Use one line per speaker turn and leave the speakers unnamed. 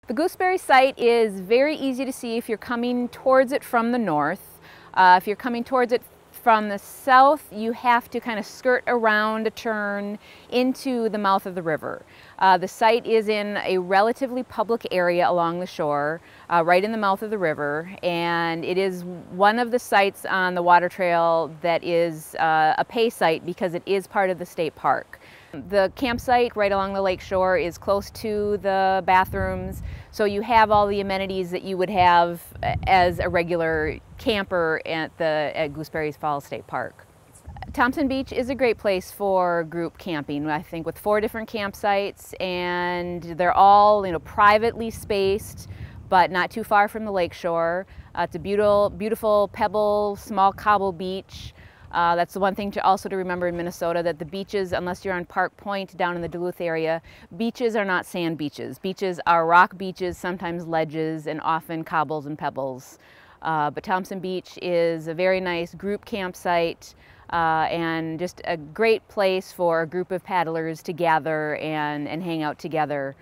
The Gooseberry site is very easy to see if you're coming towards it from the north. If you're coming towards it from the south, you have to kind of skirt around a turn into the mouth of the river. The site is in a relatively public area along the shore, right in the mouth of the river, and it is one of the sites on the water trail that is a pay site because it is part of the state park. The campsite right along the lake shore is close to the bathrooms, so you have all the amenities that you would have as a regular camper at Gooseberry Falls State Park. Thompson Beach is a great place for group camping, I think, with 4 different campsites, and they're all, privately spaced, but not too far from the lake shore. It's a beautiful pebble, small cobble beach. That's the one thing to remember in Minnesota, that the beaches, unless you're on Park Point down in the Duluth area, beaches are not sand beaches. Beaches are rock beaches, sometimes ledges, and often cobbles and pebbles. But Thompson Beach is a very nice group campsite and just a great place for a group of paddlers to gather and hang out together.